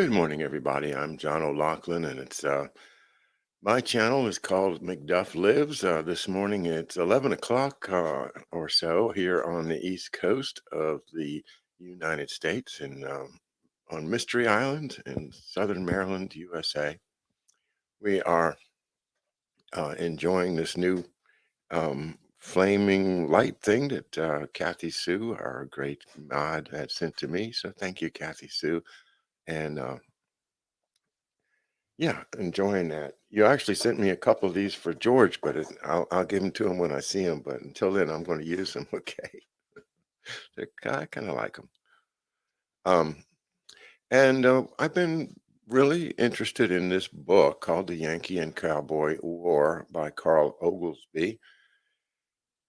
Good morning, everybody. I'm John O'Loughlin, and it's my channel is called McDuff Lives. This morning it's 11 o'clock or so here on the East Coast of the United States, and on Mystery Island in Southern Maryland, USA. We are enjoying this new flaming light thing that Kathy Sue, our great mod, had sent to me. So thank you, Kathy Sue, and yeah, enjoying that. You actually sent me a couple of these for George, but I'll give them to him when I see him. But until then, I'm going to use them. Okay, I kind of like them. And I've been really interested in this book called "The Yankee and Cowboy War" by Carl Oglesby.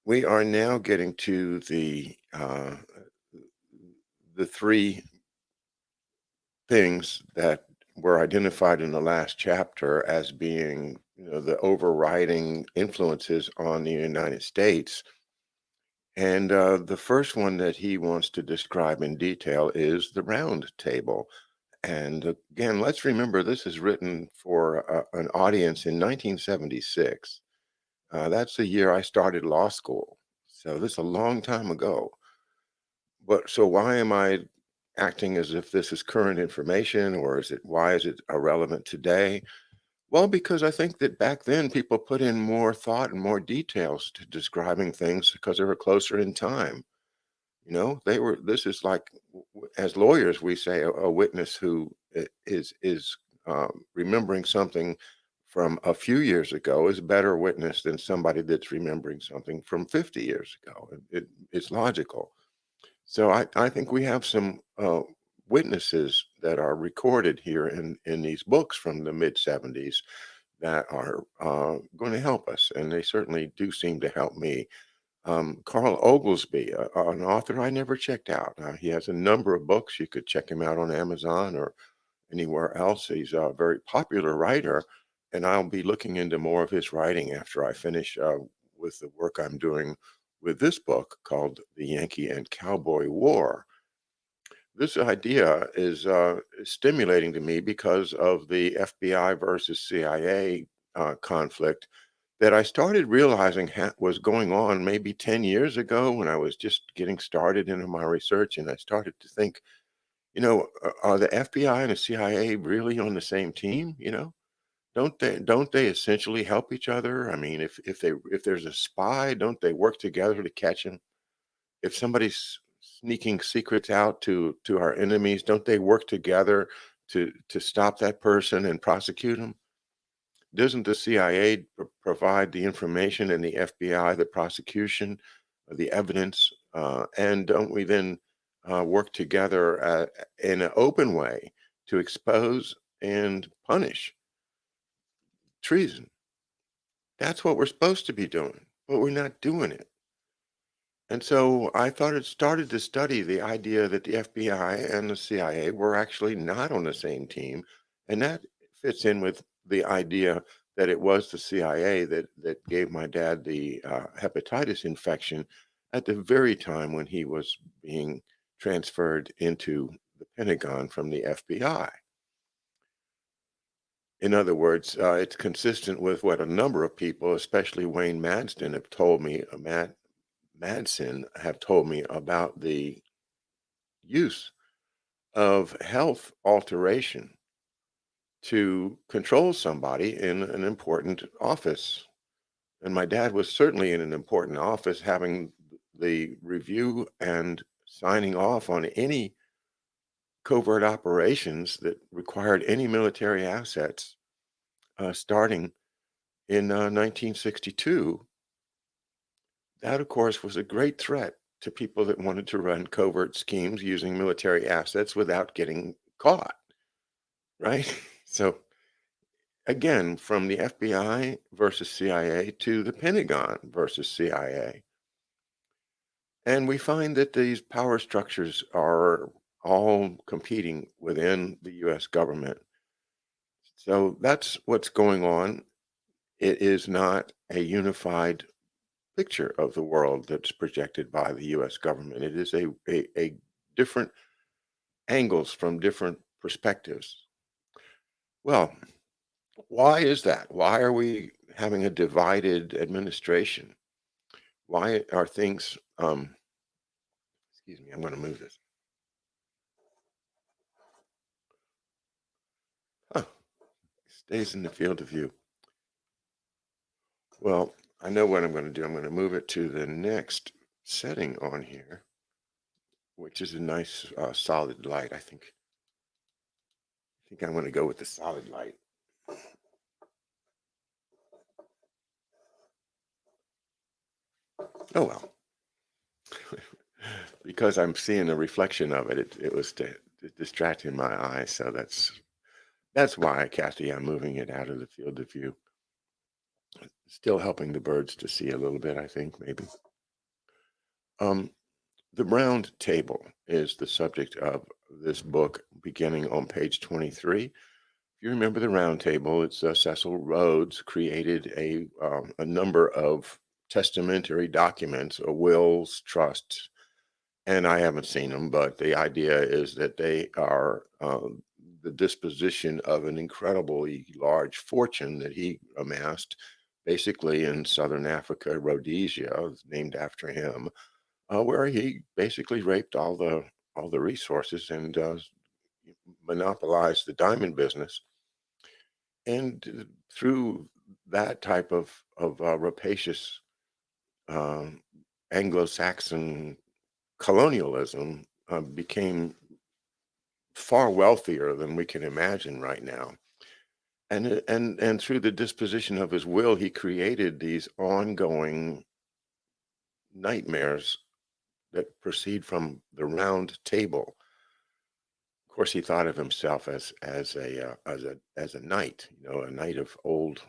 We are now getting to the three things that were identified in the last chapter as being, the overriding influences on the United States. And the first one that he wants to describe in detail is the Round Table. And again, let's remember this is written for an audience in 1976. That's the year I started law school. So this is a long time ago. But so why am I acting as if this is current information, or why is it irrelevant today? Well, because I think that back then people put in more thought and more details to describing things because they were closer in time. This is like, as lawyers, we say a witness who is remembering something from a few years ago is a better witness than somebody that's remembering something from 50 years ago. It's logical. So I think we have some witnesses that are recorded here in these books from the mid 70s that are going to help us, and they certainly do seem to help me. Carl Oglesby, an author I never checked out. He has a number of books. You could check him out on Amazon or anywhere else. He's a very popular writer, and I'll be looking into more of his writing after I finish with the work I'm doing with this book called The Yankee and Cowboy War. This idea is stimulating to me because of the FBI versus CIA conflict that I started realizing was going on maybe 10 years ago when I was just getting started into my research. And I started to think, are the FBI and the CIA really on the same team? Don't they essentially help each other? I mean, if there's a spy, don't they work together to catch him? If somebody's sneaking secrets out to our enemies, don't they work together to stop that person and prosecute them? Doesn't the CIA provide the information and the FBI the prosecution, the evidence, and don't we then work together in an open way to expose and punish treason? That's what we're supposed to be doing, but we're not doing it. And so I thought it started to study the idea that the FBI and the CIA were actually not on the same team. And that fits in with the idea that it was the CIA that gave my dad the hepatitis infection at the very time when he was being transferred into the Pentagon from the FBI. In other words, it's consistent with what a number of people, especially Wayne Madsen, have told me, Madsen have told me about the use of health alteration to control somebody in an important office. And my dad was certainly in an important office, having the review and signing off on any covert operations that required any military assets, starting in 1962. That, of course, was a great threat to people that wanted to run covert schemes using military assets without getting caught, right? So, again, from the FBI versus CIA to the Pentagon versus CIA. And we find that these power structures are all competing within the US government. So that's what's going on. It is not a unified picture of the world that's projected by the US government. It is a different angles from different perspectives. Well, why is that? Why are we having a divided administration? Why are things, excuse me, I'm going to move this. Huh, stays in the field of view. Well, I know what I'm going to do. I'm going to move it to the next setting on here, which is a nice solid light. I think I'm going to go with the solid light. Oh well, because I'm seeing a reflection of it. It was distracting my eyes, so that's why, Kathy, I'm moving it out of the field of view. Still helping the birds to see a little bit, I think, maybe. Um, the round table is the subject of this book, beginning on page 23. If you remember the round table, it's Cecil Rhodes created a number of testamentary documents, wills, trusts, and I haven't seen them, but the idea is that they are the disposition of an incredibly large fortune that he amassed, basically in southern Africa, Rhodesia, named after him, where he basically raped all the resources and monopolized the diamond business. And through that type of rapacious um Anglo-Saxon colonialism, became far wealthier than we can imagine right now. And through the disposition of his will, he created these ongoing nightmares that proceed from the round table. Of course, he thought of himself as a knight, a knight of old,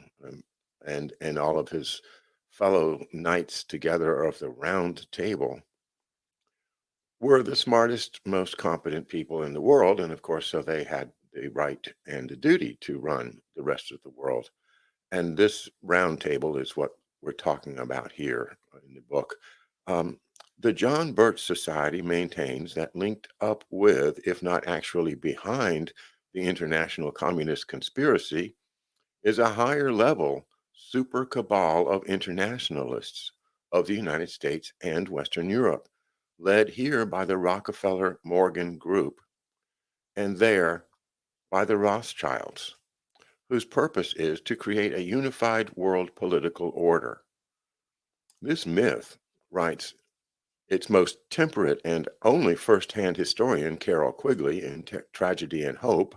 and all of his fellow knights together of the round table were the smartest, most competent people in the world, and of course, so they had the right and the duty to run the rest of the world. And this round table is what we're talking about here in the book. Um, the John Birch Society maintains that linked up with, if not actually behind, the international communist conspiracy is a higher level super cabal of internationalists of the United States and Western Europe, led here by the Rockefeller Morgan Group and there by the Rothschilds, whose purpose is to create a unified world political order. This myth, writes its most temperate and only first-hand historian, Carol Quigley, in Tragedy and Hope,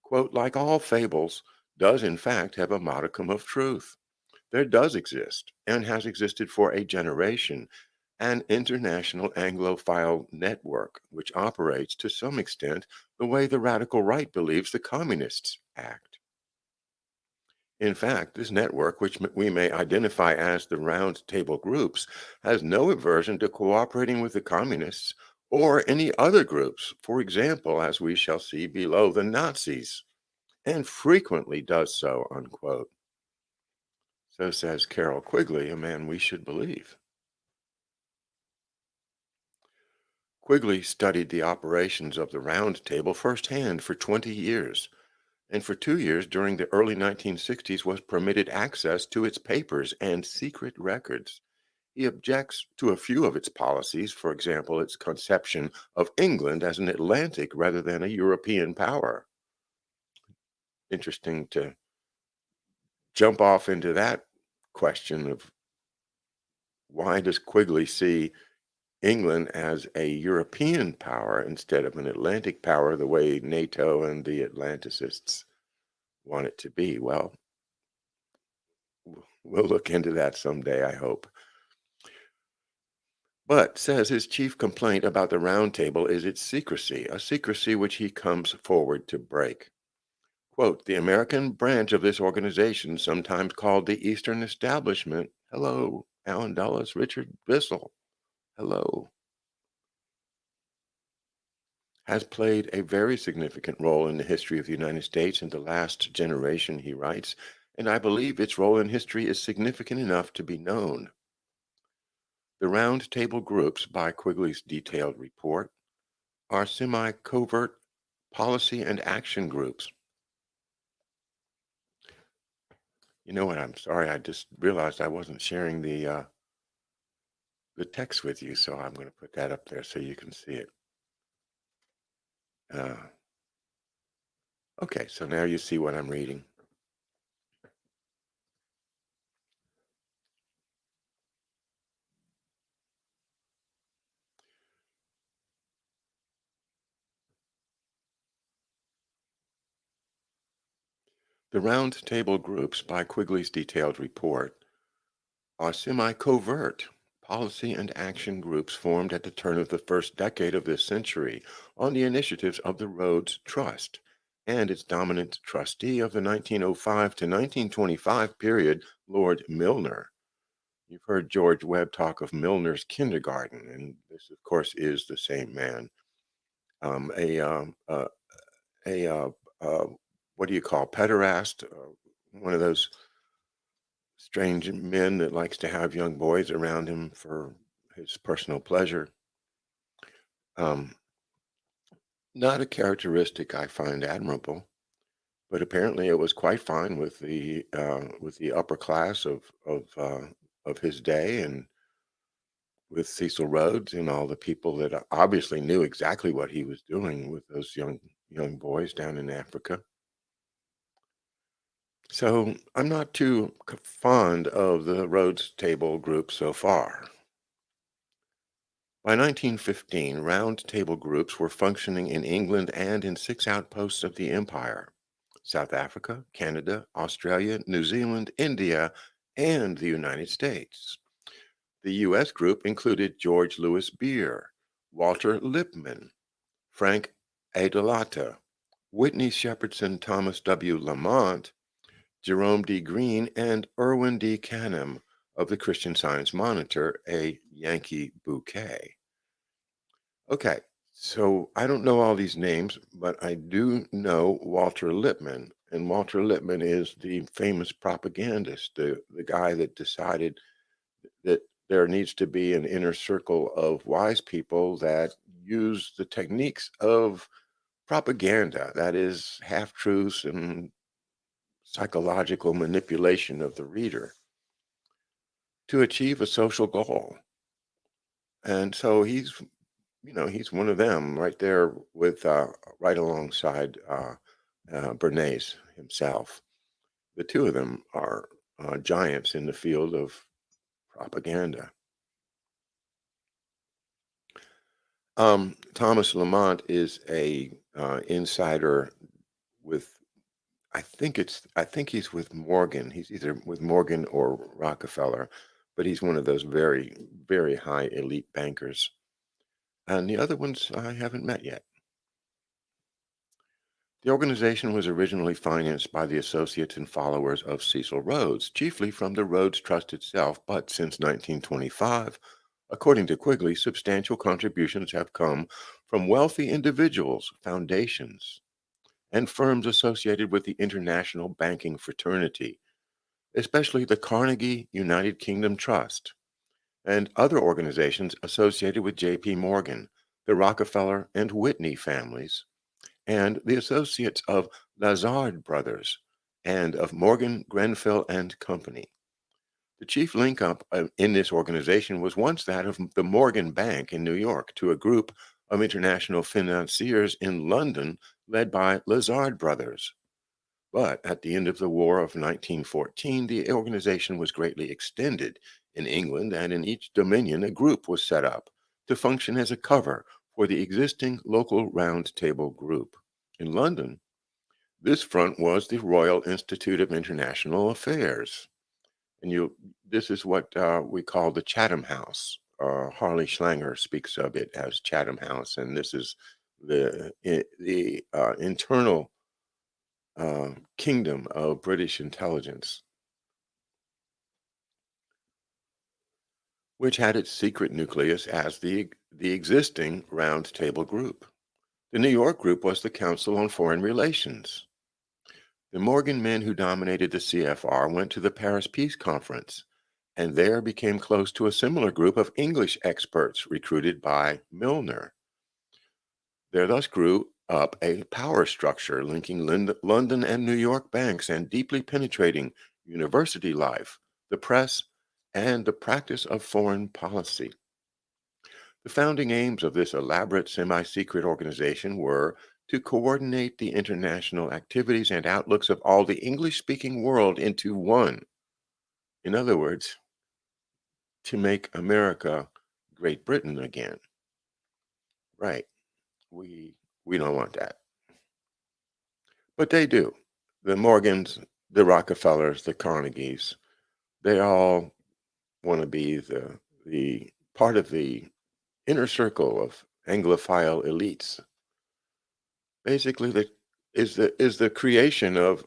quote, like all fables, does in fact have a modicum of truth. There does exist, and has existed for a generation, an international Anglophile network which operates to some extent the way the radical right believes the communists act. In fact, this network, which we may identify as the Round Table groups, has no aversion to cooperating with the communists or any other groups, for example, as we shall see below, the Nazis, and frequently does so, unquote. So says Carol Quigley, a man we should believe. Quigley studied the operations of the Round Table firsthand for 20 years, and for 2 years during the early 1960s was permitted access to its papers and secret records. He objects to a few of its policies, for example, its conception of England as an Atlantic rather than a European power. Interesting to jump off into that question of why does Quigley see England as a European power instead of an Atlantic power the way NATO and the Atlanticists want it to be? Well, we'll look into that someday, I hope. But says his chief complaint about the Round Table is its secrecy, a secrecy which he comes forward to break. Quote, the American branch of this organization, sometimes called the Eastern Establishment, hello, Alan Dulles, Richard Bissell, hello, has played a very significant role in the history of the United States in the last generation, he writes, and I believe its role in history is significant enough to be known. The Round Table groups, by Quigley's detailed report, are semi-covert policy and action groups You know what? I'm sorry. I just realized I wasn't sharing the text with you, so I'm going to put that up there so you can see it. Uh, okay, so now you see what I'm reading. The round table groups, by Quigley's detailed report, are semi-covert policy and action groups formed at the turn of the first decade of this century on the initiatives of the Rhodes Trust and its dominant trustee of the 1905 to 1925 period, Lord Milner. You've heard George Webb talk of Milner's kindergarten, and this, of course, is the same man. Um, a um, uh, a what do you call pederast? One of those strange men that likes to have young boys around him for his personal pleasure. Um, Not a characteristic I find admirable, but apparently it was quite fine with the upper class of his day and with Cecil Rhodes and all the people that obviously knew exactly what he was doing with those young boys down in Africa. So I'm not too fond of the Rhodes Table group so far. By 1915, round table groups were functioning in England and in six outposts of the empire: South Africa, Canada, Australia, New Zealand, India, and the United States. The U.S. group included George Louis Beer, Walter Lippmann, Frank Adelata, Whitney Shepherdson, Thomas W. Lamont, Jerome D. Green, and Irwin D. Canham of the Christian Science Monitor, a Yankee bouquet. Okay, so I don't know all these names, but I do know Walter Lippmann. And Walter Lippmann is the famous propagandist, the guy that decided that there needs to be an inner circle of wise people that use the techniques of propaganda, that is, half truths and psychological manipulation of the reader to achieve a social goal. And so he's one of them right there with right alongside Bernays himself. The two of them are giants in the field of propaganda. Thomas Lamont is a insider with I think he's with Morgan. He's either with Morgan or Rockefeller, but he's one of those very high elite bankers. And the other ones I haven't met yet. The organization was originally financed by the associates and followers of Cecil Rhodes, chiefly from the Rhodes Trust itself, but since 1925, according to Quigley, substantial contributions have come from wealthy individuals, foundations, and firms associated with the international banking fraternity, especially the Carnegie United Kingdom Trust and other organizations associated with J.P. Morgan, the Rockefeller and Whitney families, and the associates of Lazard Brothers and of Morgan, Grenfell and Company. The chief link up in this organization was once that of the Morgan Bank in New York to a group of international financiers in London led by Lazard Brothers. But at the end of the War of 1914, the organization was greatly extended in England, and in each dominion a group was set up to function as a cover for the existing local round table group. In London, this front was the Royal Institute of International Affairs. And this is what we call the Chatham House. Harley Schlanger speaks of it as Chatham House, and this is the internal kingdom of British intelligence, which had its secret nucleus as the existing Round Table Group. The New York group was the Council on Foreign Relations. The Morgan men who dominated the CFR went to the Paris Peace Conference and there became close to a similar group of English experts recruited by Milner. There thus grew up a power structure linking London and New York banks and deeply penetrating university life, the press, and the practice of foreign policy. The founding aims of this elaborate semi secret organization were to coordinate the international activities and outlooks of all the English speaking world into one. In other words, to make America Great Britain again. Right. We we don't want that. But they do. The Morgans, the Rockefellers, the Carnegies, they all want to be the part of the inner circle of Anglophile elites. Basically, the creation of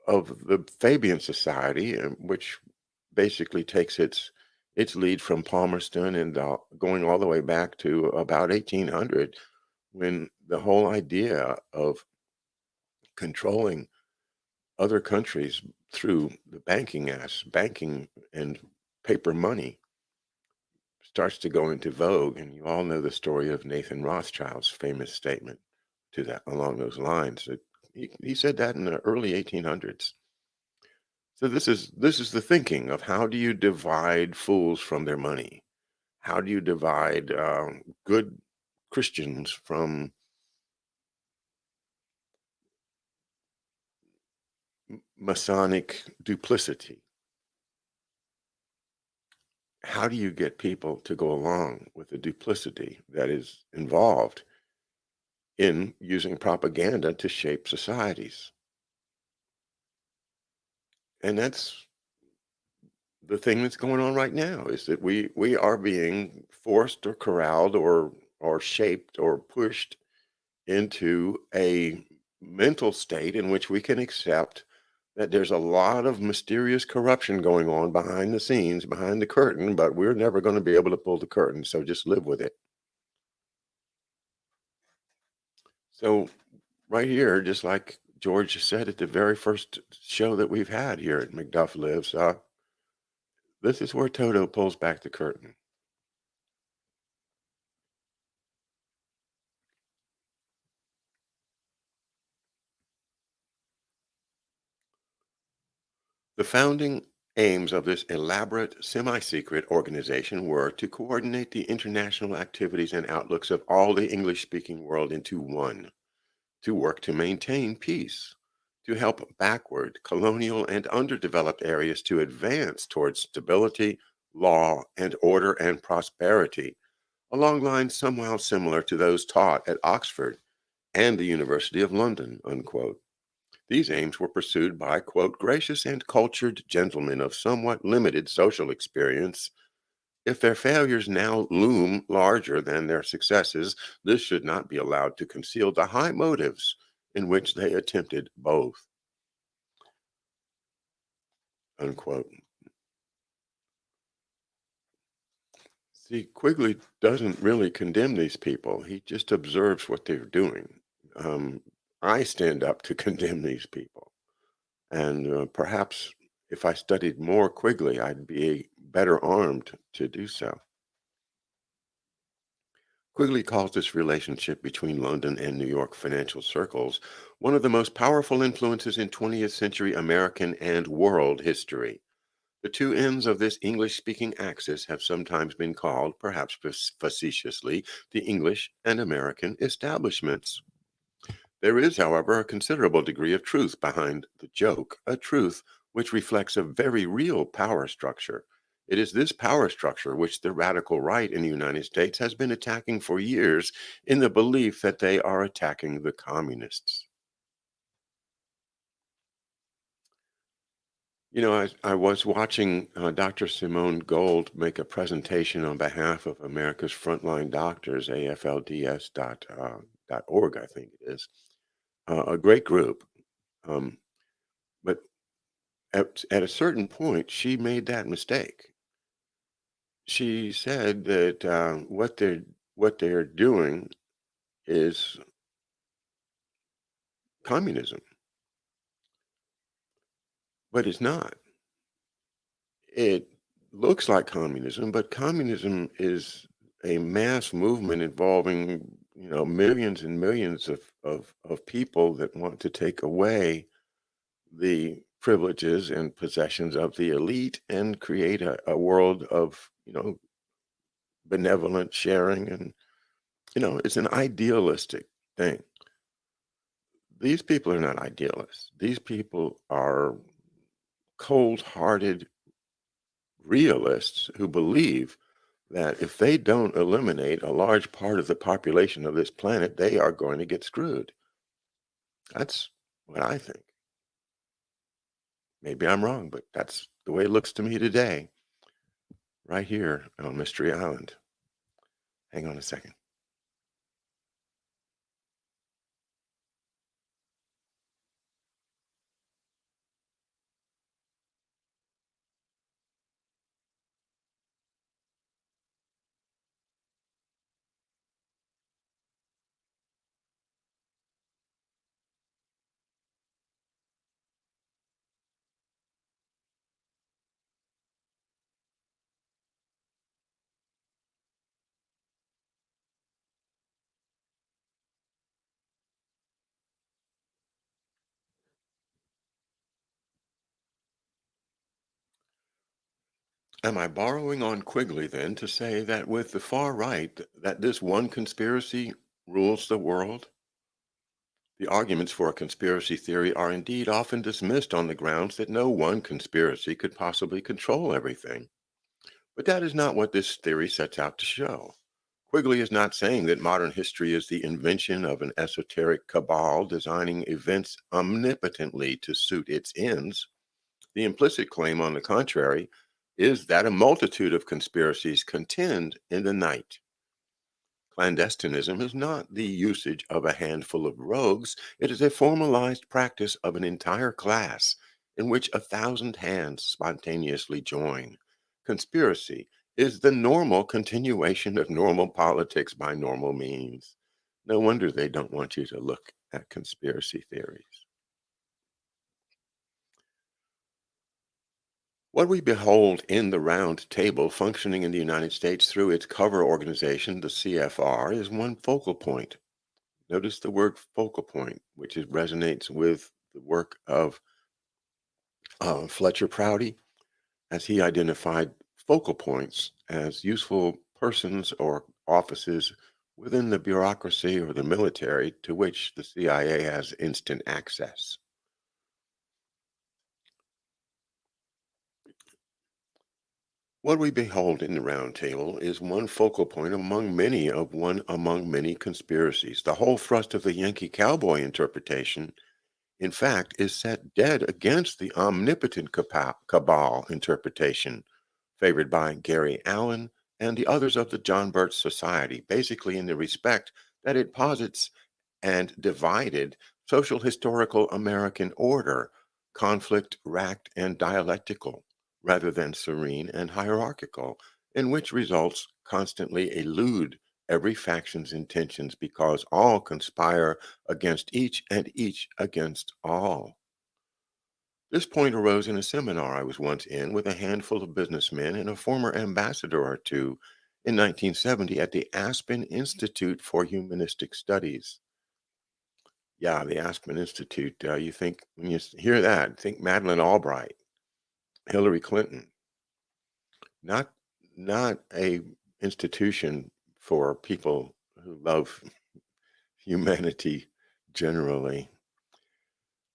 the Fabian Society, which basically takes its lead from Palmerston and going all the way back to about 1800, when the whole idea of controlling other countries through the banking and paper money starts to go into vogue. And you all know the story of Nathan Rothschild's famous statement to that along those lines. He said that in the early 1800s. So this is the thinking of how do you divide fools from their money? How do you divide good Christians from Masonic duplicity? How do you get people to go along with the duplicity that is involved in using propaganda to shape societies? And that's the thing that's going on right now, is that we are being forced or corralled or shaped or pushed into a mental state in which we can accept that there's a lot of mysterious corruption going on behind the scenes, behind the curtain, but we're never going to be able to pull the curtain, so just live with it. So right here, just like George said at the very first show that we've had here at Macduff Lives, this is where Toto pulls back the curtain. The founding aims of this elaborate, semi secret organization were to coordinate the international activities and outlooks of all the English speaking world into one, to work to maintain peace, to help backward, colonial, and underdeveloped areas to advance towards stability, law, and order and prosperity, along lines somehow similar to those taught at Oxford and the University of London, unquote. These aims were pursued by, quote, gracious and cultured gentlemen of somewhat limited social experience. If their failures now loom larger than their successes, this should not be allowed to conceal the high motives in which they attempted both, unquote. See, Quigley doesn't really condemn these people. He just observes what they're doing. Um, I stand up to condemn these people. And perhaps if I studied more Quigley, I'd be better armed to do so. Quigley calls this relationship between London and New York financial circles one of the most powerful influences in 20th century American and world history. The two ends of this English speaking axis have sometimes been called, perhaps facetiously, the English and American establishments. There is, however, a considerable degree of truth behind the joke, a truth which reflects a very real power structure. It is this power structure which the radical right in the United States has been attacking for years in the belief that they are attacking the communists. You know, I was watching Dr. Simone Gold make a presentation on behalf of America's Frontline Doctors, AFLDS.org, I think it is, a great group. Um, but at a certain point, she made that mistake. She said that what they're doing is communism, but it's not. It looks like communism, but communism is a mass movement involving millions and millions of people that want to take away the privileges and possessions of the elite and create a world of, benevolent sharing. And, it's an idealistic thing. These people are not idealists. These people are cold hearted realists who believe that if they don't eliminate a large part of the population of this planet, they are going to get screwed. That's what I think. Maybe I'm wrong, but that's the way it looks to me today, right here on Mystery Island. Hang on a second. Am I borrowing on Quigley then to say that with the far right, that this one conspiracy rules the world? The arguments for a conspiracy theory are indeed often dismissed on the grounds that no one conspiracy could possibly control everything. But that is not what this theory sets out to show. Quigley is not saying that modern history is the invention of an esoteric cabal designing events omnipotently to suit its ends. The implicit claim, on the contrary, is that a multitude of conspiracies contend in the night. Clandestinism is not the usage of a handful of rogues, it is a formalized practice of an entire class in which 1,000 hands spontaneously join. Conspiracy is the normal continuation of normal politics by normal means. No wonder they don't want you to look at conspiracy theories. What we behold in the Round Table functioning in the United States through its cover organization, the CFR, is one focal point. Notice the word focal point, which resonates with the work of Fletcher Prouty, as he identified focal points as useful persons or offices within the bureaucracy or the military to which the CIA has instant access. What we behold in the Round Table is one focal point among many conspiracies. The whole thrust of the Yankee Cowboy interpretation, in fact, is set dead against the omnipotent cabal interpretation favored by Gary Allen and the others of the John Birch Society, basically in the respect that it posits and divided social historical American order, conflict racked and dialectical, rather than serene and hierarchical, in which results constantly elude every faction's intentions because all conspire against each and each against all. This point arose in a seminar I was once in with a handful of businessmen and a former ambassador or two in 1970 at the Aspen Institute for Humanistic Studies. Yeah, the Aspen Institute. You think when you hear that, think Madeleine Albright, Hillary Clinton. Not not a institution for people who love humanity generally.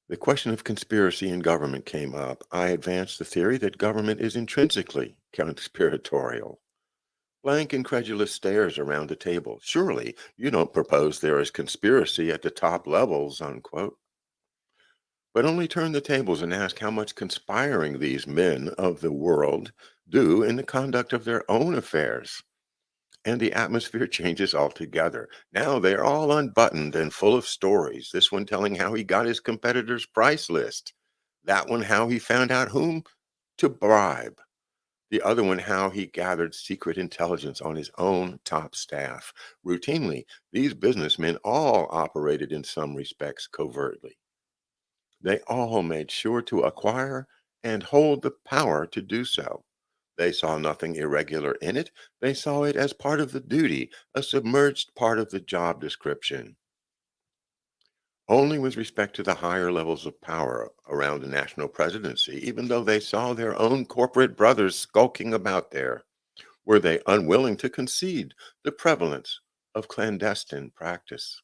The question of conspiracy in government came up. I advanced the theory that government is intrinsically conspiratorial. Blank incredulous stares around the table. Surely you don't propose there is conspiracy at the top levels, unquote. But only turn the tables and ask how much conspiring these men of the world do in the conduct of their own affairs. And the atmosphere changes altogether. Now they're all unbuttoned and full of stories. This one telling how he got his competitor's price list. That one how he found out whom to bribe. The other one how he gathered secret intelligence on his own top staff. Routinely, these businessmen all operated in some respects covertly. They all made sure to acquire and hold the power to do so. They saw nothing irregular in it. They saw it as part of the duty, a submerged part of the job description. only with respect to the higher levels of power around the national presidency, even though they saw their own corporate brothers skulking about there. Were they unwilling to concede the prevalence of clandestine practice?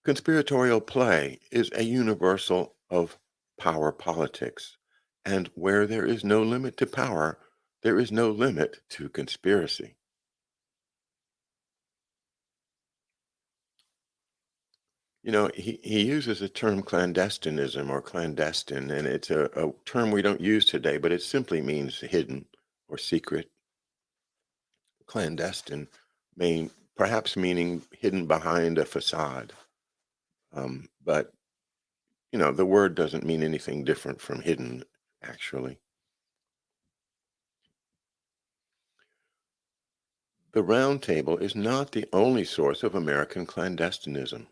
Conspiratorial play is a universal of power politics, and where there is no limit to power, there is no limit to conspiracy. He uses the term clandestinism or clandestine, and it's a term we don't use today, but it simply means hidden or secret. Clandestine mean perhaps meaning hidden behind a facade. But the word doesn't mean anything different from hidden, actually. The Round Table is not the only source of American clandestinism.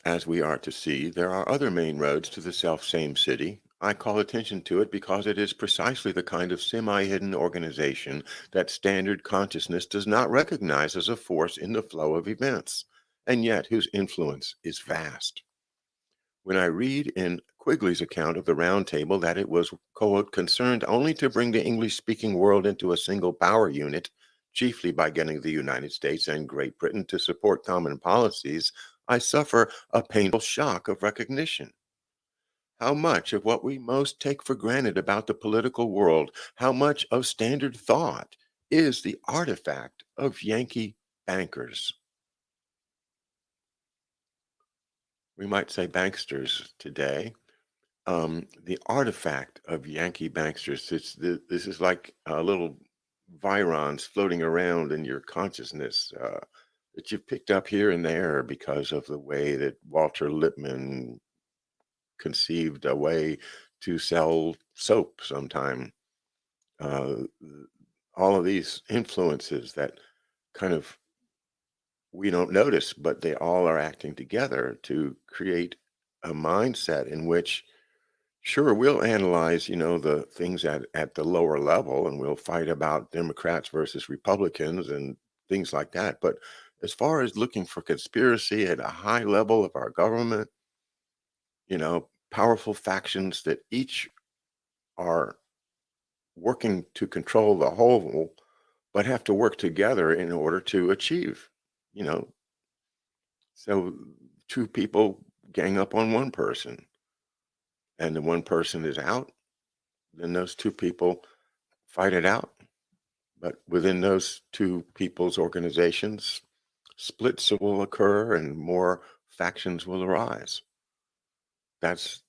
As we are to see, there are other main roads to the self-same city. I call attention to it because it is precisely the kind of semi-hidden organization that standard consciousness does not recognize as a force in the flow of events, and yet whose influence is vast. When I read in Quigley's account of the Round Table that it was, quote, concerned only to bring the English-speaking world into a single power unit, chiefly by getting the United States and Great Britain to support common policies, I suffer a painful shock of recognition. How much of what we most take for granted about the political world, how much of standard thought is the artifact of Yankee bankers? We might say banksters today. The artifact of Yankee banksters. This is like little virons floating around in your consciousness that you've picked up here and there because of the way that Walter Lippmann conceived a way to sell soap sometime. Uh, all of these influences that kind of we don't notice, but they all are acting together to create a mindset in which sure, we'll analyze, the things at the lower level, and we'll fight about Democrats versus Republicans and things like that. But as far as looking for conspiracy at a high level of our government, powerful factions that each are working to control the whole, but have to work together in order to achieve, you know. So two people gang up on one person, and the one person is out, then those two people fight it out. But within those two people's organizations, splits will occur and more factions will arise. That's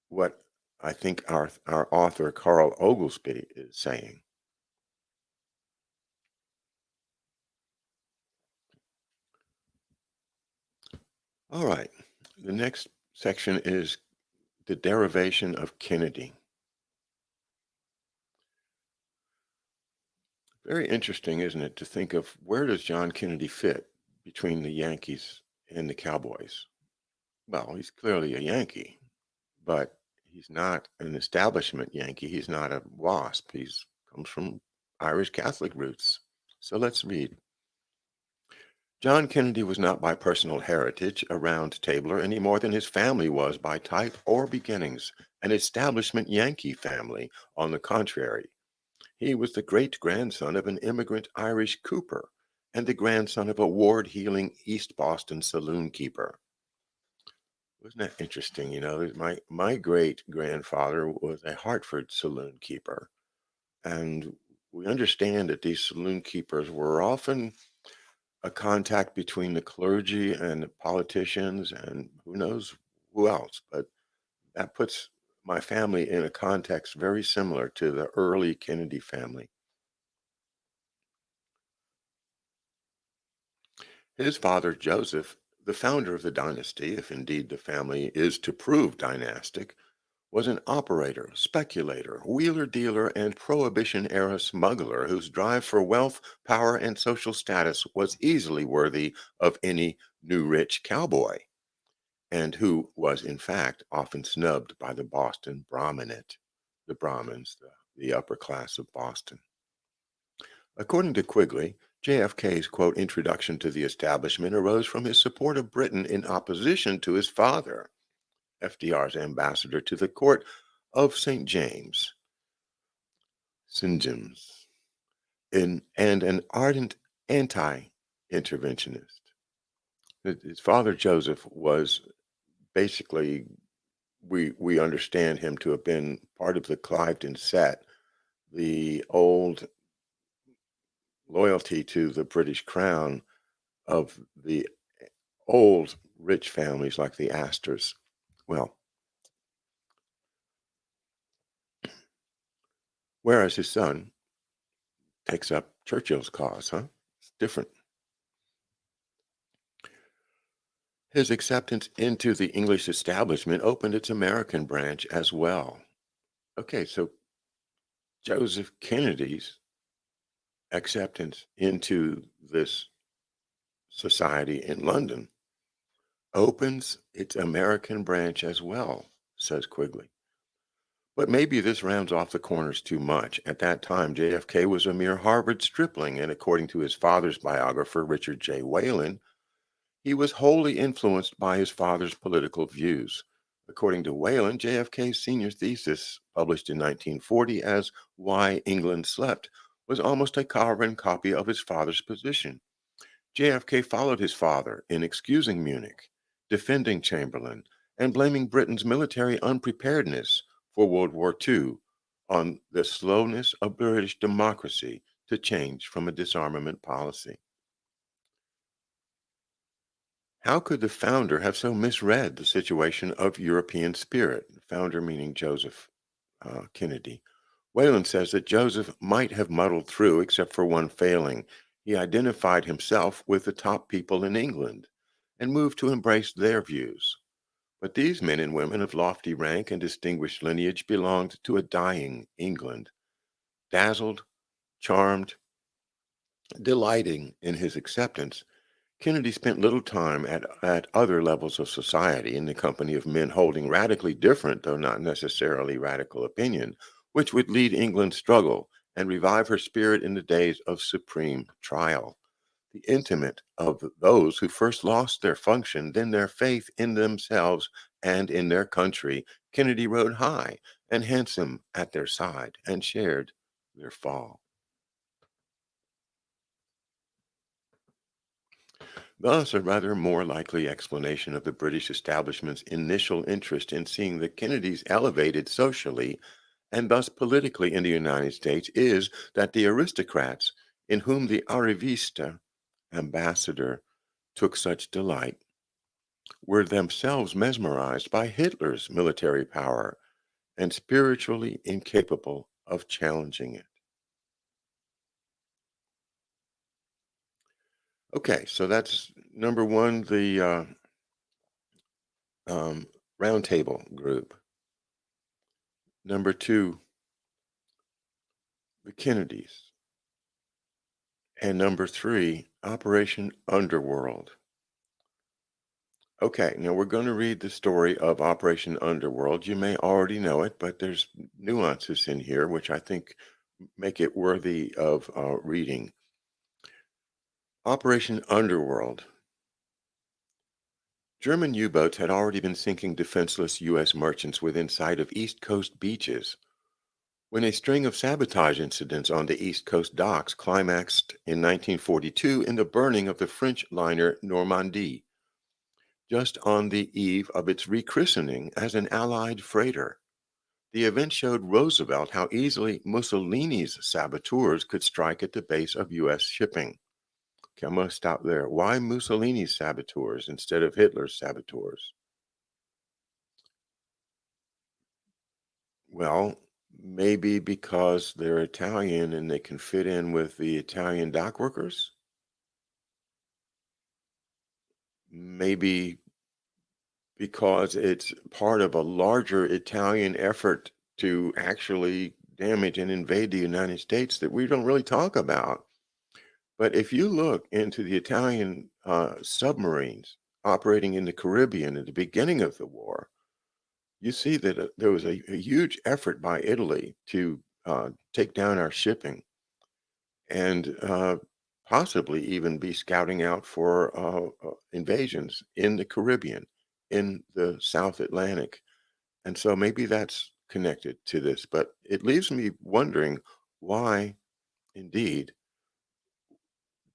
what I think our author, Carl Oglesby, is saying. All right. The next section is the derivation of Kennedy. Very interesting, isn't it, to think of where does John Kennedy fit between the Yankees and the Cowboys? Well, he's clearly a Yankee, but he's not an establishment Yankee. He's not a WASP. He's comes from Irish Catholic roots. So let's read. John Kennedy was not by personal heritage a round tabler any more than his family was by type or beginnings, an establishment Yankee family. On the contrary, he was the great grandson of an immigrant Irish cooper and the grandson of a ward heeling East Boston saloon keeper. Wasn't that interesting? My great grandfather was a Hartford saloon keeper, and we understand that these saloon keepers were often a contact between the clergy and the politicians, and who knows who else. But that puts my family in a context very similar to the early Kennedy family. His father, Joseph, the founder of the dynasty, if indeed the family is to prove dynastic, was an operator, speculator, wheeler dealer, and prohibition era smuggler whose drive for wealth, power, and social status was easily worthy of any new rich cowboy, and who was in fact often snubbed by the Boston Brahminate, the Brahmins, the upper class of Boston. According to Quigley, JFK's, quote, introduction to the establishment arose from his support of Britain in opposition to his father, FDR's ambassador to the court of St. James, and an ardent anti-interventionist. His father, Joseph, was basically, we understand him to have been part of the Cliveden set, the old loyalty to the British crown of the old rich families like the Astors. Well, whereas his son takes up Churchill's cause, huh? It's different. His acceptance into the English establishment opened its American branch as well. Okay, so Joseph Kennedy's acceptance into this society in London opens its American branch as well, says Quigley. But maybe this rounds off the corners too much. At that time, JFK was a mere Harvard stripling, and according to his father's biographer, Richard J. Whalen, he was wholly influenced by his father's political views. According to Whalen, JFK's senior thesis, published in 1940 as Why England Slept, was almost a carbon copy of his father's position. JFK followed his father in excusing Munich, defending Chamberlain, and blaming Britain's military unpreparedness for World War II on the slowness of British democracy to change from a disarmament policy. How could the founder have so misread the situation of European spirit? Founder meaning Joseph Kennedy. Whalen says that Joseph might have muddled through except for one failing. He identified himself with the top people in England and moved to embrace their views. But these men and women of lofty rank and distinguished lineage belonged to a dying England. Dazzled, charmed, delighting in his acceptance, Kennedy spent little time at other levels of society in the company of men holding radically different, though not necessarily radical, opinion, which would lead England's struggle and revive her spirit in the days of supreme trial. The intimate of those who first lost their function, then their faith in themselves and in their country, Kennedy rode high and handsome at their side and shared their fall. Thus, a rather more likely explanation of the British establishment's initial interest in seeing the Kennedys elevated socially and thus politically in the United States is that the aristocrats in whom the Arrivista ambassador took such delight were themselves mesmerized by Hitler's military power and spiritually incapable of challenging it. Okay, so that's number one, the um, roundtable group. Number two, the Kennedys. And number three, Operation Underworld. Okay, now we're going to read the story of Operation Underworld. You may already know it, but there's nuances in here which I think make it worthy of reading. Operation Underworld. German U-boats had already been sinking defenseless U.S. merchants within sight of East Coast beaches when a string of sabotage incidents on the East Coast docks climaxed in 1942 in the burning of the French liner Normandie, just on the eve of its rechristening as an Allied freighter. The event showed Roosevelt how easily Mussolini's saboteurs could strike at the base of U.S. shipping. Okay, I'm going to stop there. Why Mussolini's saboteurs instead of Hitler's saboteurs? Well, maybe because they're Italian and they can fit in with the Italian dock workers. Maybe because it's part of a larger Italian effort to actually damage and invade the United States that we don't really talk about. But if you look into the Italian submarines operating in the Caribbean at the beginning of the war, you see that there was a huge effort by Italy to take down our shipping and possibly even be scouting out for invasions in the Caribbean, in the South Atlantic. And so maybe that's connected to this, but it leaves me wondering why, indeed,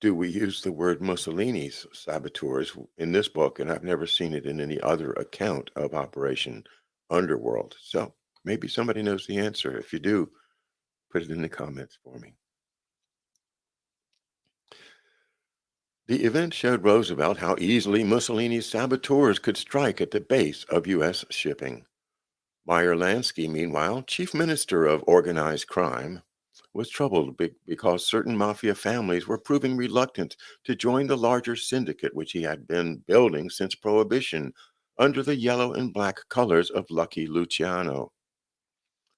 do we use the word Mussolini's saboteurs in this book, and I've never seen it in any other account of Operation Underworld. So maybe somebody knows the answer. If you do, put it in the comments for me. The event showed Roosevelt how easily Mussolini's saboteurs could strike at the base of U.S. shipping. Meyer Lansky, meanwhile, chief minister of organized crime, was troubled because certain mafia families were proving reluctant to join the larger syndicate which he had been building since Prohibition under the yellow and black colors of Lucky Luciano.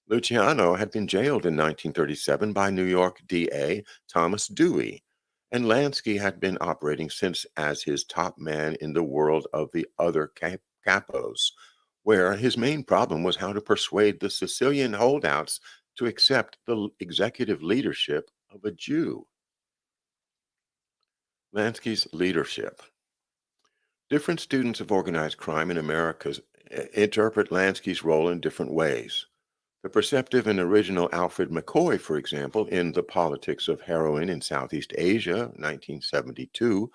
Luciano had been jailed in 1937 by New York DA Thomas Dewey, and Lansky had been operating since as his top man in the world of the other capos, where his main problem was how to persuade the Sicilian holdouts to accept the executive leadership of a Jew. Lansky's leadership. Different students of organized crime in America interpret Lansky's role in different ways. The perceptive and original Alfred McCoy, for example, in The Politics of Heroin in Southeast Asia, 1972,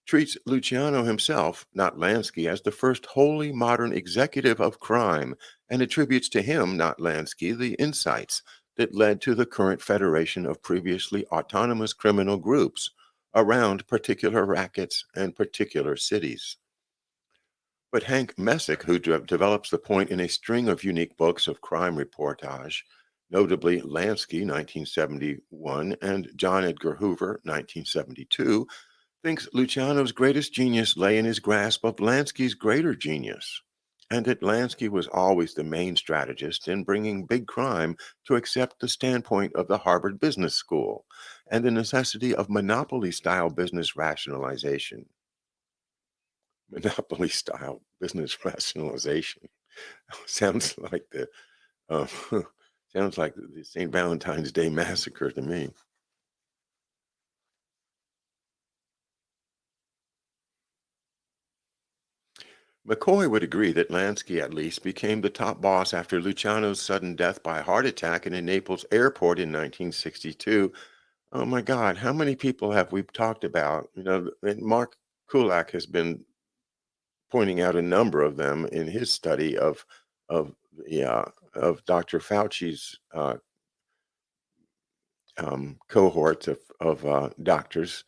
treats Luciano himself, not Lansky, as the first wholly modern executive of crime and attributes to him, not Lansky, the insights that led to the current federation of previously autonomous criminal groups around particular rackets and particular cities. But Hank Messick, who develops the point in a string of unique books of crime reportage, notably Lansky, 1971, and John Edgar Hoover, 1972, thinks Luciano's greatest genius lay in his grasp of Lansky's greater genius, and that Lansky was always the main strategist in bringing big crime to accept the standpoint of the Harvard Business School and the necessity of monopoly-style business rationalization. Monopoly-style business rationalization sounds like the uh, sounds like the St. Valentine's Day massacre to me. McCoy would agree that Lansky, at least, became the top boss after Luciano's sudden death by heart attack in a Naples airport in 1962. Oh my God, how many people have we talked about? And Mark Kulak has been pointing out a number of them in his study of of Dr. Fauci's cohorts of doctors,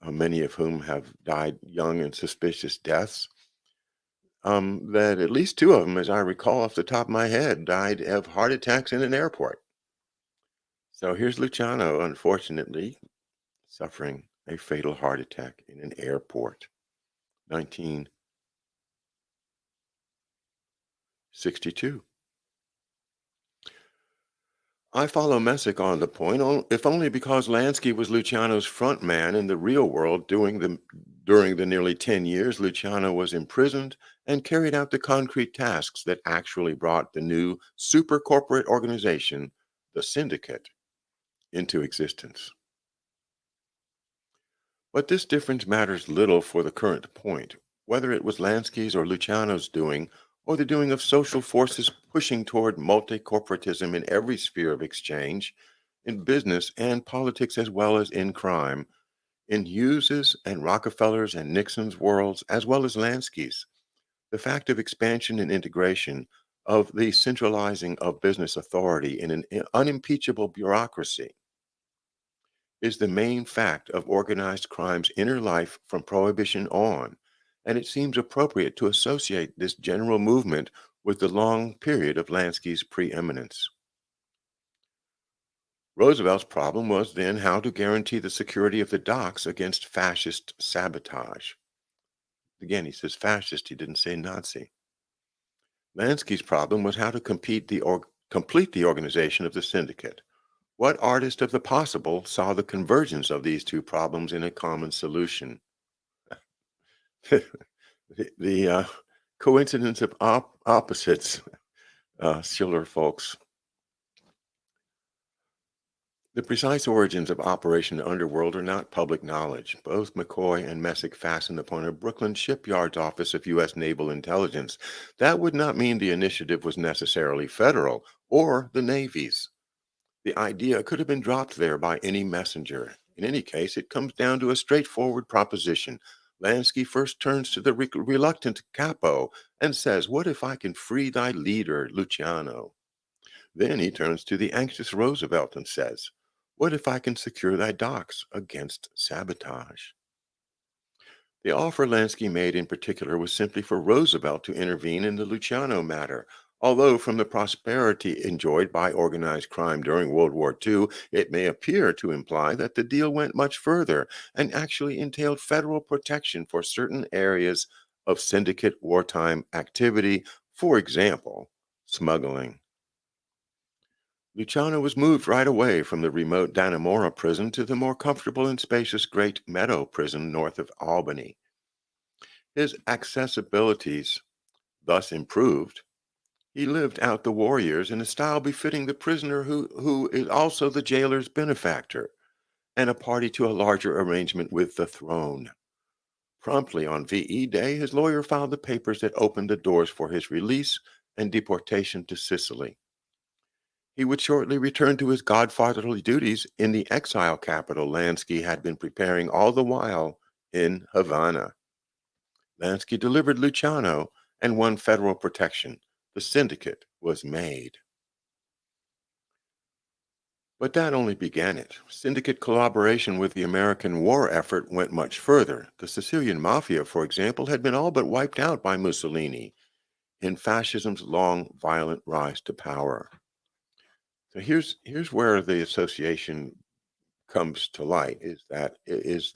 many of whom have died young and suspicious deaths. That at least two of them, as I recall off the top of my head, died of heart attacks in an airport. So here's Luciano, unfortunately, suffering a fatal heart attack in an airport. 1962. I follow Messick on the point, if only because Lansky was Luciano's front man in the real world during the nearly 10 years Luciano was imprisoned and carried out the concrete tasks that actually brought the new super corporate organization, the Syndicate, into existence. But this difference matters little for the current point, whether it was Lansky's or Luciano's doing, or the doing of social forces pushing toward multi-corporatism in every sphere of exchange, in business and politics as well as in crime, in Hughes's and Rockefeller's and Nixon's worlds as well as Lansky's. The fact of expansion and integration, of the centralizing of business authority in an unimpeachable bureaucracy, is the main fact of organized crime's inner life from Prohibition on, and it seems appropriate to associate this general movement with the long period of Lansky's preeminence. Roosevelt's problem was then how to guarantee the security of the docks against fascist sabotage. Again, he says fascist, he didn't say Nazi. Lansky's problem was how to complete the organization of the syndicate. What artist of the possible saw the convergence of these two problems in a common solution? The coincidence of opposites, Schiller folks. The precise origins of Operation Underworld are not public knowledge. Both McCoy and Messick fastened upon a Brooklyn shipyards office of U.S. Naval Intelligence. That would not mean the initiative was necessarily federal or the Navy's. The idea could have been dropped there by any messenger. In any case, it comes down to a straightforward proposition. Lansky first turns to the reluctant Capo and says, "What if I can free thy leader, Luciano?" Then he turns to the anxious Roosevelt and says, "What if I can secure thy docks against sabotage?" The offer Lansky made in particular was simply for Roosevelt to intervene in the Luciano matter. Although from the prosperity enjoyed by organized crime during World War II, it may appear to imply that the deal went much further and actually entailed federal protection for certain areas of syndicate wartime activity, for example, smuggling. Luciano was moved right away from the remote Dannemora prison to the more comfortable and spacious Great Meadow prison north of Albany. His accessibilities thus improved. He lived out the war years in a style befitting the prisoner who is also the jailer's benefactor and a party to a larger arrangement with the throne. Promptly on VE Day, his lawyer filed the papers that opened the doors for his release and deportation to Sicily. He would shortly return to his godfatherly duties in the exile capital Lansky had been preparing all the while in Havana. Lansky delivered Luciano and won federal protection. The syndicate was made. But that only began it. Syndicate collaboration with the American war effort went much further. The Sicilian mafia, for example, had been all but wiped out by Mussolini in fascism's long, violent rise to power. So here's where the association comes to light: is that is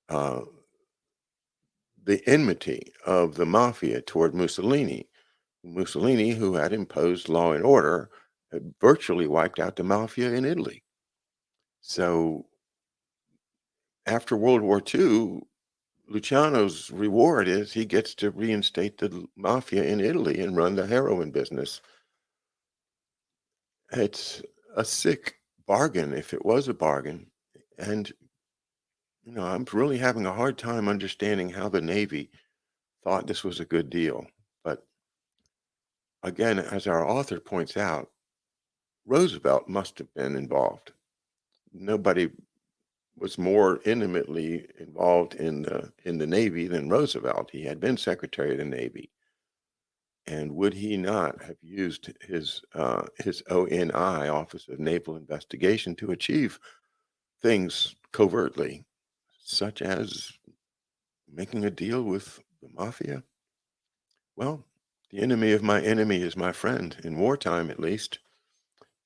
uh, the enmity of the mafia toward Mussolini. Mussolini, who had imposed law and order, had virtually wiped out the mafia in Italy. So after World War II, Luciano's reward is he gets to reinstate the mafia in Italy and run the heroin business. It's a sick bargain if it was a bargain. And, I'm really having a hard time understanding how the Navy thought this was a good deal. But again, as our author points out, Roosevelt must have been involved. Nobody was more intimately involved in the Navy than Roosevelt. He had been Secretary of the Navy, and would he not have used his ONI, Office of Naval Investigation, to achieve things covertly, such as making a deal with the mafia? Well, the enemy of my enemy is my friend, in wartime at least.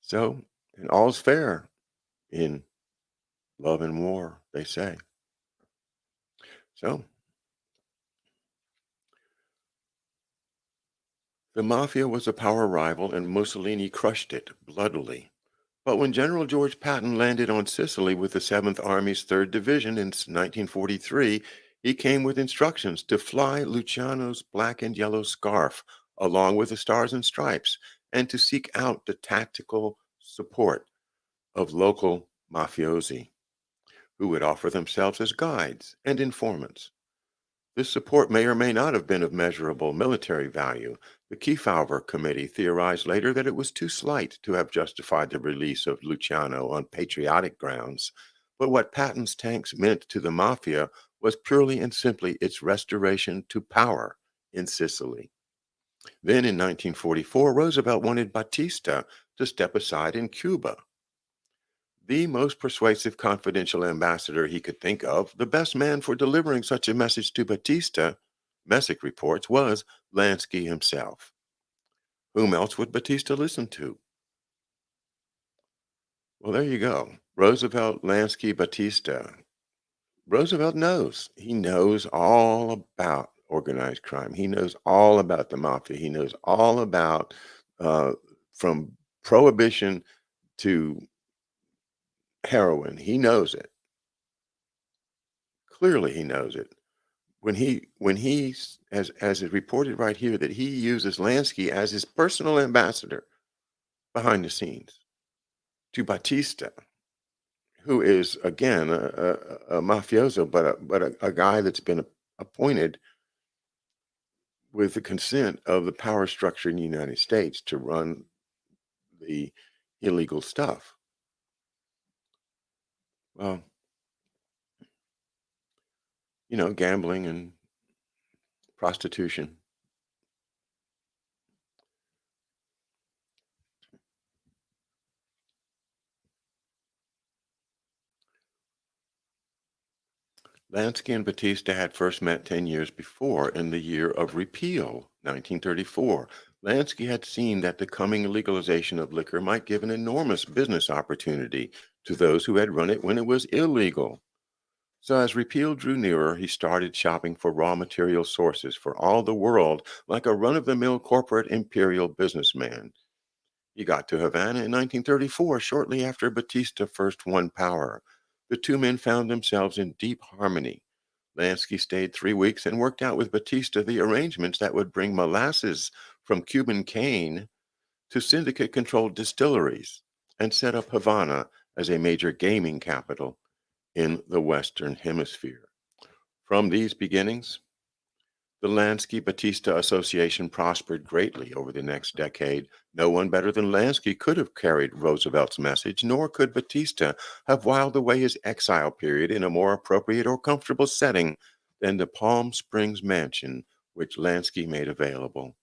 So, and all's fair in love and war, they say. So, the mafia was a power rival, and Mussolini crushed it bloodily. But when General George Patton landed on Sicily with the 7th Army's 3rd Division in 1943, he came with instructions to fly Luciano's black and yellow scarf along with the stars and stripes and to seek out the tactical support of local mafiosi who would offer themselves as guides and informants. This support may or may not have been of measurable military value. The Kefauver Committee theorized later that it was too slight to have justified the release of Luciano on patriotic grounds. But what Patton's tanks meant to the mafia was purely and simply its restoration to power in Sicily. Then in 1944, Roosevelt wanted Batista to step aside in Cuba. The most persuasive confidential ambassador he could think of, the best man for delivering such a message to Batista, Messick reports, was Lansky himself. Whom else would Batista listen to? Well, there you go. Roosevelt, Lansky, Batista. Roosevelt knows. He knows all about organized crime. He knows all about the mafia. He knows all about uh, from prohibition to heroin. He knows it. Clearly, he knows it. When he as is reported right here that he uses Lansky as his personal ambassador behind the scenes to Batista. who is again a mafioso, but a guy that's been appointed with the consent of the power structure in the United States to run the illegal stuff. Well, gambling and prostitution. Lansky and Batista had first met 10 years before in the year of repeal, 1934. Lansky had seen that the coming legalization of liquor might give an enormous business opportunity to those who had run it when it was illegal. So, as repeal drew nearer, he started shopping for raw material sources for all the world like a run of the mill corporate imperial businessman. He got to Havana in 1934, shortly after Batista first won power. The two men found themselves in deep harmony. Lansky stayed 3 weeks and worked out with Batista the arrangements that would bring molasses from Cuban cane to syndicate controlled distilleries and set up Havana as a major gaming capital in the Western Hemisphere. From these beginnings, the Lansky Batista Association prospered greatly over the next decade. No one better than Lansky could have carried Roosevelt's message, nor could Batista have whiled away his exile period in a more appropriate or comfortable setting than the Palm Springs mansion which Lansky made available.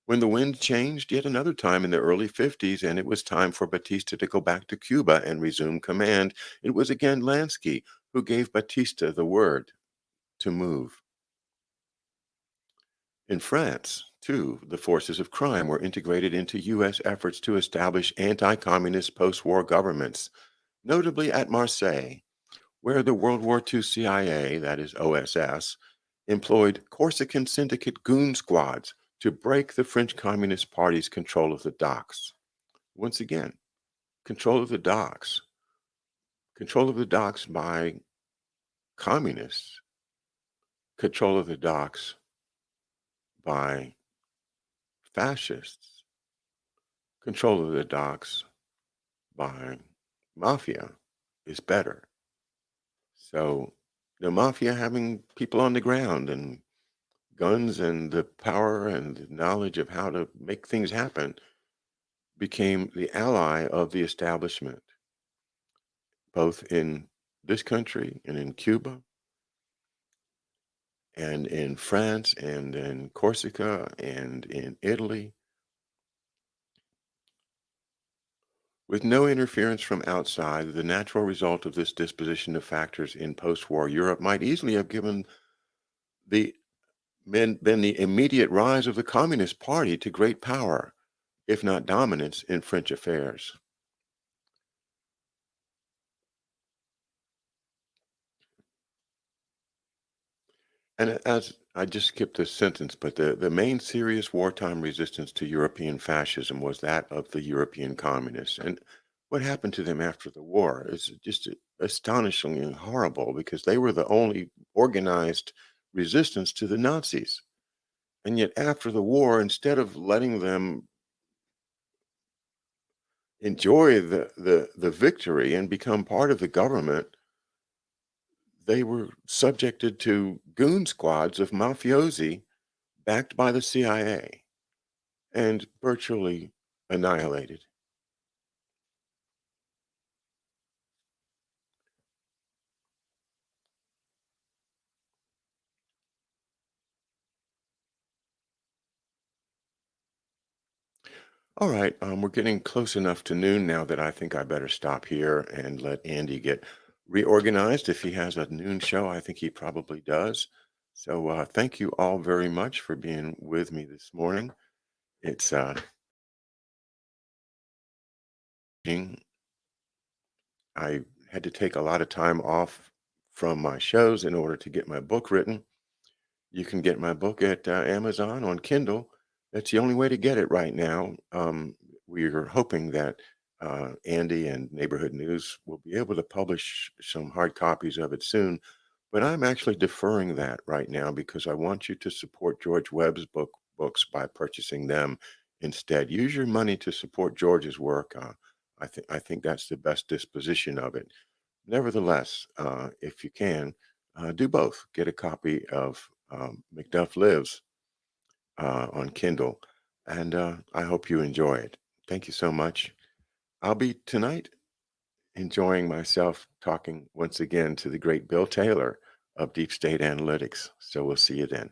When the wind changed yet another time in the early 50s, and it was time for Batista to go back to Cuba and resume command, it was again Lansky who gave Batista the word to move. In France, too, the forces of crime were integrated into U.S. efforts to establish anti communist post war governments, notably at Marseille, where the World War II CIA, that is OSS, employed Corsican syndicate goon squads to break the French Communist Party's control of the docks. Once again, control of the docks, control of the docks by communists, control of the docks by fascists, control of the docks by mafia is better. So the mafia having people on the ground and guns and the power and the knowledge of how to make things happen became the ally of the establishment, both in this country and in Cuba and in France and in Corsica and in Italy. With no interference from outside, the natural result of this disposition of factors in post war Europe might easily have given the been the immediate rise of the Communist Party to great power, if not dominance, in French affairs. And as I just skipped this sentence, but the main serious wartime resistance to European fascism was that of the European communists. And what happened to them after the war is just astonishingly horrible because they were the only organized resistance to the Nazis. And yet, after the war, instead of letting them enjoy the victory and become part of the government, they were subjected to goon squads of mafiosi backed by the CIA and virtually annihilated. All right, we're getting close enough to noon now that I think I better stop here and let Andy get reorganized. If he has a noon show, I think he probably does. So thank you all very much for being with me this morning. It's I had to take a lot of time off from my shows in order to get my book written. You can get my book at Amazon on Kindle. That's the only way to get it right now. We're hoping that Andy and Neighborhood News will be able to publish some hard copies of it soon. But I'm actually deferring that right now because I want you to support George Webb's books by purchasing them instead. Use your money to support George's work. I think that's the best disposition of it. Nevertheless, if you can, do both. Get a copy of Macduff Lives on Kindle, and I hope you enjoy it. Thank you so much. I'll be tonight enjoying myself talking once again to the great Bill Taylor of Deep State Analytics. So we'll see you then.